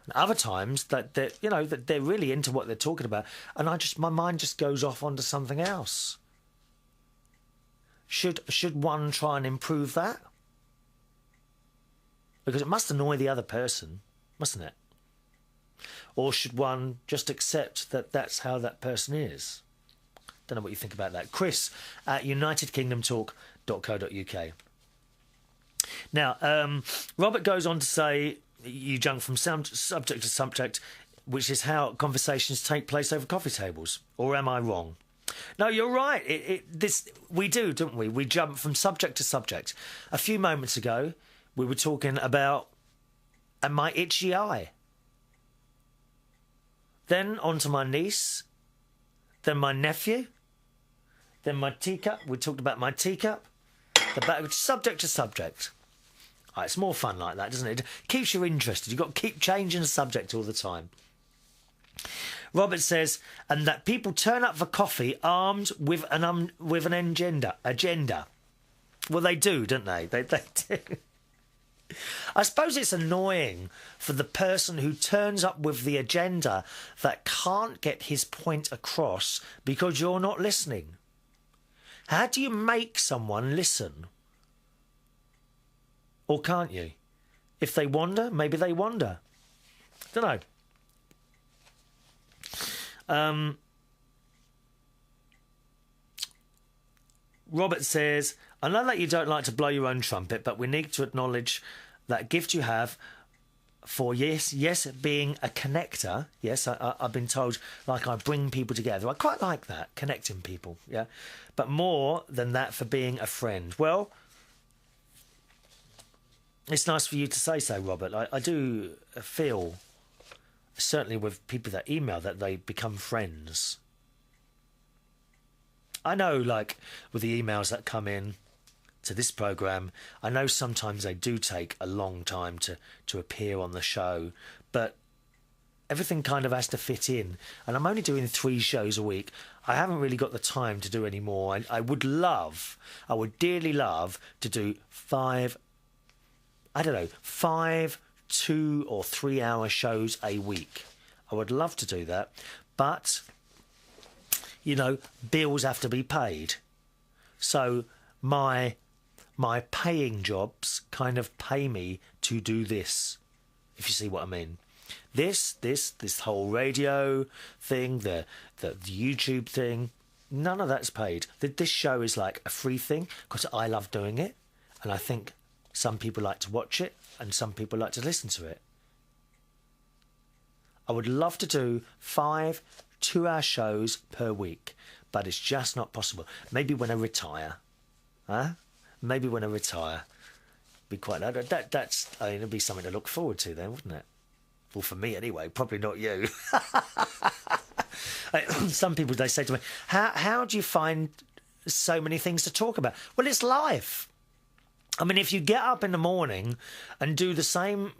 And other times that they're really into what they're talking about, and my mind just goes off onto something else. Should one try and improve that? Because it must annoy the other person, mustn't it? Or should one just accept that that's how that person is? Don't know what you think about that. Chris at unitedkingdomtalk.co.uk. Now, Robert goes on to say, you jump from subject to subject, which is how conversations take place over coffee tables. Or am I wrong? No, you're right. We do, don't we? We jump from subject to subject. A few moments ago, we were talking about my itchy eye. Then on to my niece. Then my nephew. Then my teacup. We talked about my teacup. Subject to subject. It's more fun like that, doesn't it? It keeps you interested. You've got to keep changing the subject all the time. Robert says, and that people turn up for coffee armed with an agenda. Well, they do, don't they? They do. I suppose it's annoying for the person who turns up with the agenda that can't get his point across because you're not listening. How do you make someone listen? Or can't you? If they wander, maybe they wander. Don't know. Robert says, I know that you don't like to blow your own trumpet, but we need to acknowledge that gift you have for, yes, being a connector. Yes, I've been told, like, I bring people together. I quite like that, connecting people, yeah. But more than that, for being a friend. Well, it's nice for you to say so, Robert. I do feel, certainly with people that email, that they become friends. I know, like, with the emails that come in to this programme, I know sometimes they do take a long time to appear on the show, but everything kind of has to fit in. And I'm only doing 3 shows a week. I haven't really got the time to do any more. I would dearly love to do 5 2 or 3 hour shows a week. I would love to do that, but you know, bills have to be paid. So my paying jobs kind of pay me to do this, if you see what I mean. This whole radio thing, the YouTube thing, none of that's paid. This show is like a free thing because I love doing it, and I think some people like to watch it and some people like to listen to it. I would love to do 5 2-hour shows per week, but it's just not possible. Maybe when I retire, Maybe when I retire, be quite. That's. I mean, it'd be something to look forward to then, wouldn't it? Well, for me anyway. Probably not you. Some people, they say to me, "How do you find so many things to talk about?" Well, it's life. I mean, if you get up in the morning and do the same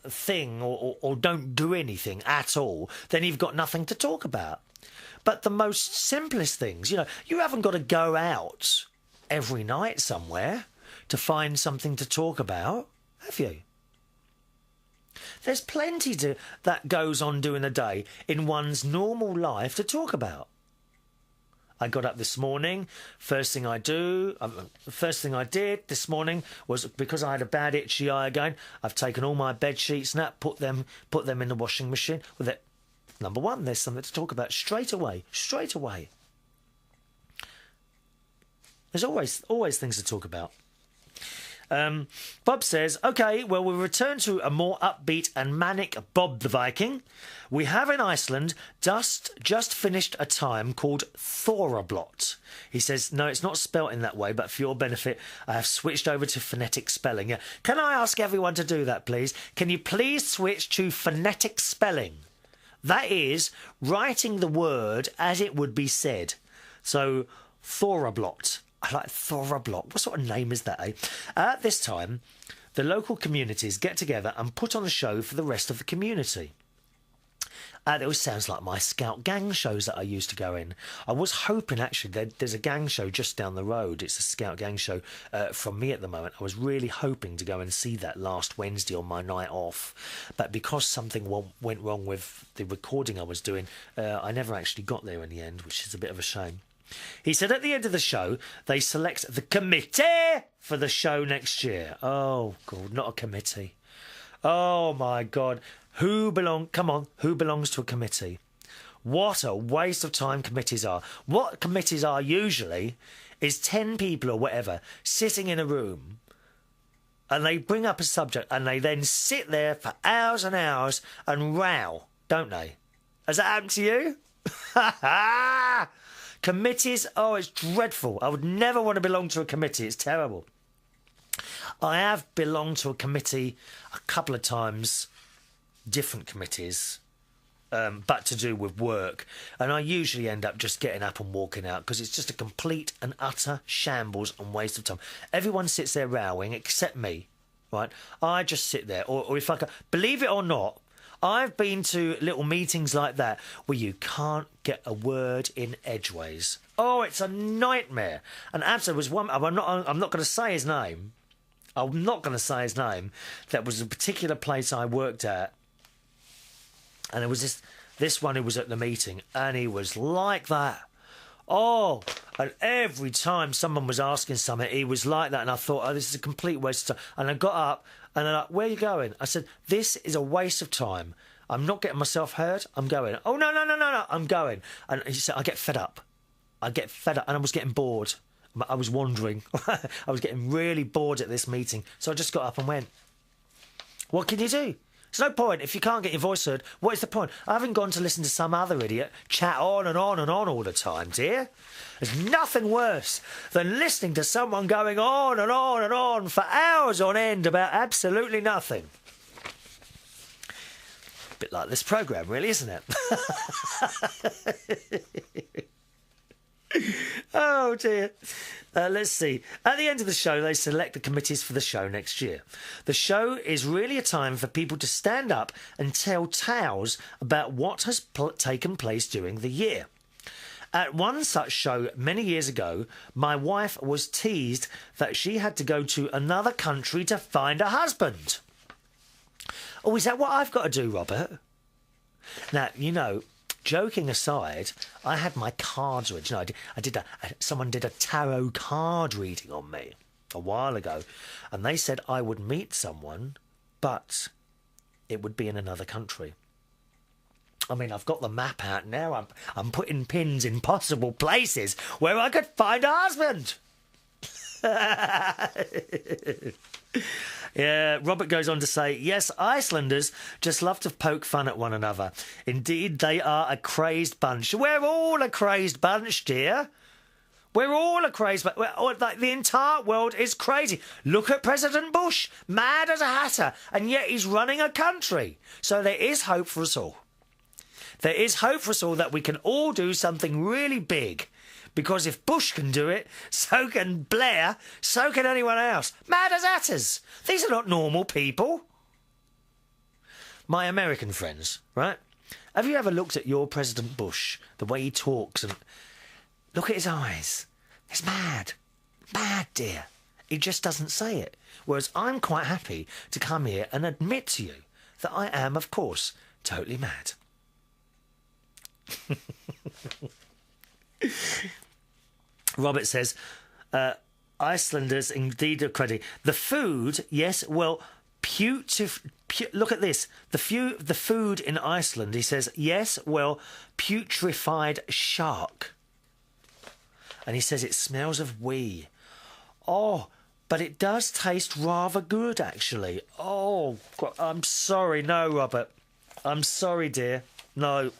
thing or don't do anything at all, then you've got nothing to talk about. But the most simplest things, you know, you haven't got to go out every night somewhere to find something to talk about, have you? There's plenty that goes on during the day in one's normal life to talk about. I got up this morning. First thing I did this morning was, because I had a bad itchy eye again, I've taken all my bed sheets and that, put them in the washing machine. With it, number one, there's something to talk about straight away. There's always things to talk about. Bob says, OK, well, we'll return to a more upbeat and manic Bob the Viking. We have in Iceland just finished a time called Thorablot. He says, no, it's not spelt in that way, but for your benefit, I have switched over to phonetic spelling. Yeah. Can I ask everyone to do that, please? Can you please switch to phonetic spelling? That is, writing the word as it would be said. So, Thorablot. I like Thorablot. What sort of name is that, eh? At this time, the local communities get together and put on a show for the rest of the community. It always sounds like my Scout gang shows that I used to go in. I was hoping, actually, there's a gang show just down the road. It's a Scout gang show from me at the moment. I was really hoping to go and see that last Wednesday on my night off. But because something went wrong with the recording I was doing, I never actually got there in the end, which is a bit of a shame. He said at the end of the show, they select the committee for the show next year. Oh, God, not a committee. Oh, my God. Who belongs to a committee? What a waste of time committees are. What committees are usually is 10 people or whatever sitting in a room, and they bring up a subject and they then sit there for hours and hours and row, don't they? Has that happened to you? Committees, oh, it's dreadful. I would never want to belong to a committee. It's terrible. I have belonged to a committee a couple of times, different committees, but to do with work. And I usually end up just getting up and walking out because it's just a complete and utter shambles and waste of time. Everyone sits there rowing except me, right? I just sit there. Or if I can, believe it or not, I've been to little meetings like that where you can't get a word in edgeways. Oh, it's a nightmare. And absolutely was one. I'm not going to say his name. I'm not going to say his name. That was a particular place I worked at. And there was this one who was at the meeting, and he was like that. Oh, and every time someone was asking something, he was like that. And I thought, oh, this is a complete waste of time. And I got up, and they're like, where are you going? I said, this is a waste of time. I'm not getting myself hurt. I'm going. Oh, no, I'm going. And he said, I get fed up. And I was getting bored. I was wandering. I was getting really bored at this meeting. So I just got up and went. What can you do? There's no point. If you can't get your voice heard, what is the point? I haven't gone to listen to some other idiot chat on and on and on all the time, dear. There's nothing worse than listening to someone going on and on and on for hours on end about absolutely nothing. A bit like this programme, really, isn't it? Oh, dear. Let's see. At the end of the show, they select the committees for the show next year. The show is really a time for people to stand up and tell tales about what has taken place during the year. At one such show many years ago, my wife was teased that she had to go to another country to find a husband. Oh, is that what I've got to do, Robert? Now, you know, joking aside, I had my cards read. You know, someone did a tarot card reading on me a while ago, and they said I would meet someone, but it would be in another country. I mean, I've got the map out now. I'm putting pins in possible places where I could find a husband. Yeah, Robert goes on to say, yes, Icelanders just love to poke fun at one another. Indeed, they are a crazed bunch. We're all a crazed bunch, dear. We're all a crazed bunch. Like, the entire world is crazy. Look at President Bush, mad as a hatter, and yet he's running a country. So there is hope for us all. There is hope for us all that we can all do something really big. Because if Bush can do it, so can Blair, so can anyone else. Mad as hatters. These are not normal people. My American friends, right? Have you ever looked at your President Bush, the way he talks, and look at his eyes? He's mad. Mad, dear. He just doesn't say it. Whereas I'm quite happy to come here and admit to you that I am, of course, totally mad. Robert says, Icelanders indeed are crazy. The food, yes, well, look at this. The food in Iceland, he says, yes, well, putrified shark. And he says it smells of wee. Oh, but it does taste rather good, actually. Oh, God, I'm sorry. No, Robert. I'm sorry, dear. No.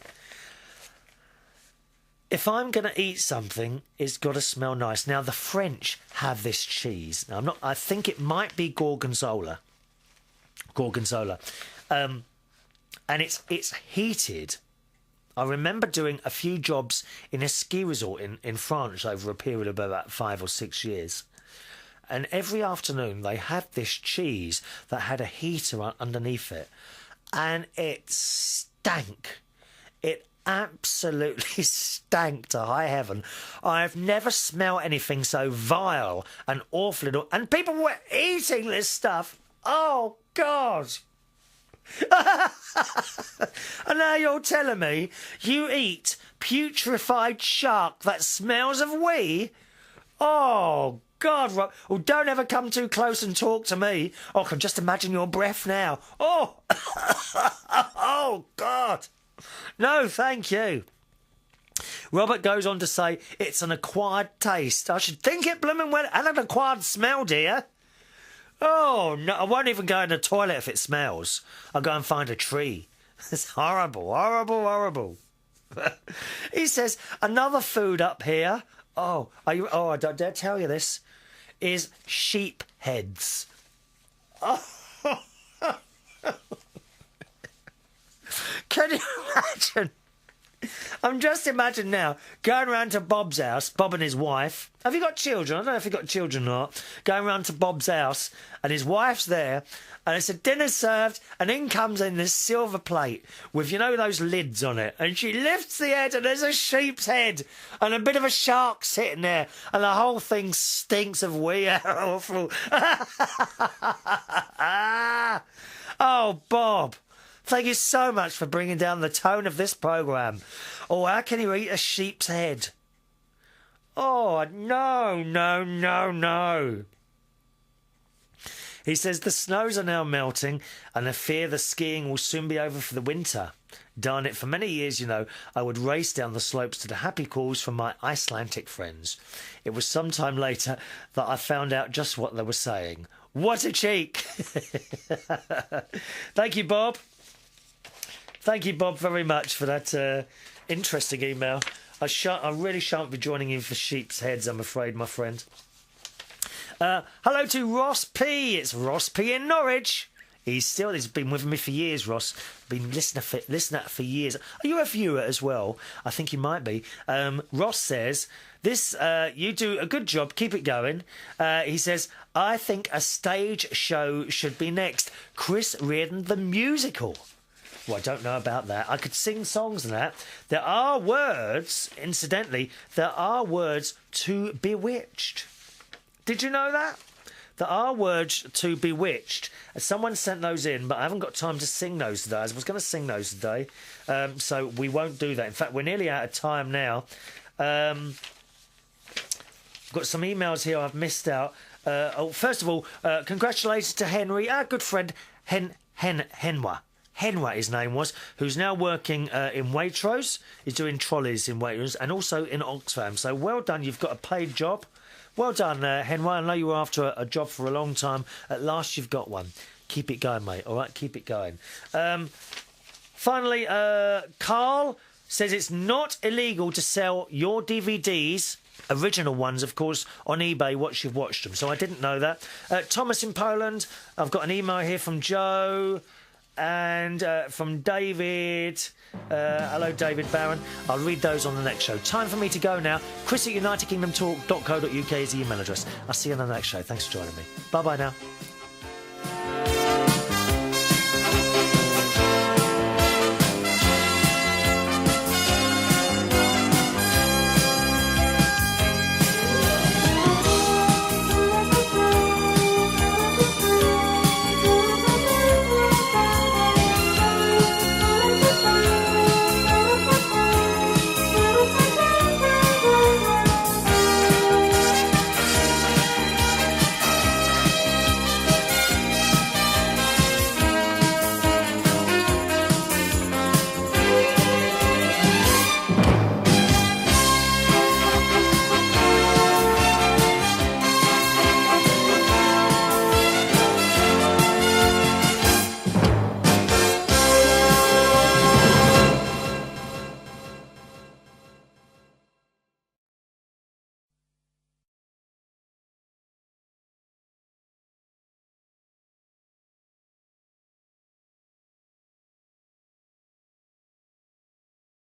If I'm going to eat something, it's got to smell nice. Now, the French have this cheese. Now, I think it might be gorgonzola. And it's heated. I remember doing a few jobs in a ski resort in France over a period of about 5 or 6 years. And every afternoon they had this cheese that had a heater underneath it. And it stank. It absolutely stank to high heaven. I've never smelled anything so vile and awful. And people were eating this stuff. Oh, God. And now you're telling me you eat putrified shark that smells of wee? Oh, God, Rob. Oh, don't ever come too close and talk to me. Oh, I can just imagine your breath now. Oh, oh, God. No, thank you. Robert goes on to say, it's an acquired taste. I should think it blooming well, and an acquired smell, dear. Oh, no, I won't even go in the toilet if it smells. I'll go and find a tree. It's horrible, horrible, horrible. He says, another food up here, I don't dare tell you this, is sheep heads. Oh. Can you imagine? I'm just imagining now going round to Bob's house, Bob and his wife. Have you got children? I don't know if you've got children or not. Going round to Bob's house and his wife's there and it's a dinner served and in comes in this silver plate with, you know, those lids on it. And she lifts the head and there's a sheep's head and a bit of a shark sitting there and the whole thing stinks of wee. Awful. Oh, Bob. Thank you so much for bringing down the tone of this programme. Oh, how can you eat a sheep's head? Oh, no, no, no, no. He says the snows are now melting and I fear the skiing will soon be over for the winter. Darn it, for many years, you know, I would race down the slopes to the happy calls from my Icelandic friends. It was some time later that I found out just what they were saying. What a cheek! Thank you, Bob. Thank you, Bob, very much for that interesting email. I really shan't be joining you for sheep's heads, I'm afraid, my friend. Hello to Ross P. It's Ross P in Norwich. He's been with me for years, Ross. Been listening for years. Are you a viewer as well? I think you might be. Ross says, you do a good job. Keep it going. He says, I think a stage show should be next. Chris Reardon, the musical. Well, I don't know about that. I could sing songs and that. There are words, incidentally, to Bewitched. Did you know that? There are words to Bewitched. Someone sent those in, but I haven't got time to sing those today. I was going to sing those today, so we won't do that. In fact, we're nearly out of time now. I've got some emails here I've missed out. First of all, congratulations to Henry, our good friend Henwa. Henwa, his name was, who's now working in Waitrose. He's doing trolleys in Waitrose and also in Oxfam. So well done, you've got a paid job. Well done, Henwa. I know you were after a job for a long time. At last you've got one. Keep it going, mate, all right? Keep it going. Finally, Carl says it's not illegal to sell your DVDs, original ones, of course, on eBay once you've watched them. So I didn't know that. Thomas in Poland, I've got an email here from Joe... and from David. Hello, David Barron. I'll read those on the next show. Time for me to go now. Chris@UnitedKingdomTalk.co.uk is the email address. I'll see you on the next show. Thanks for joining me. Bye-bye now.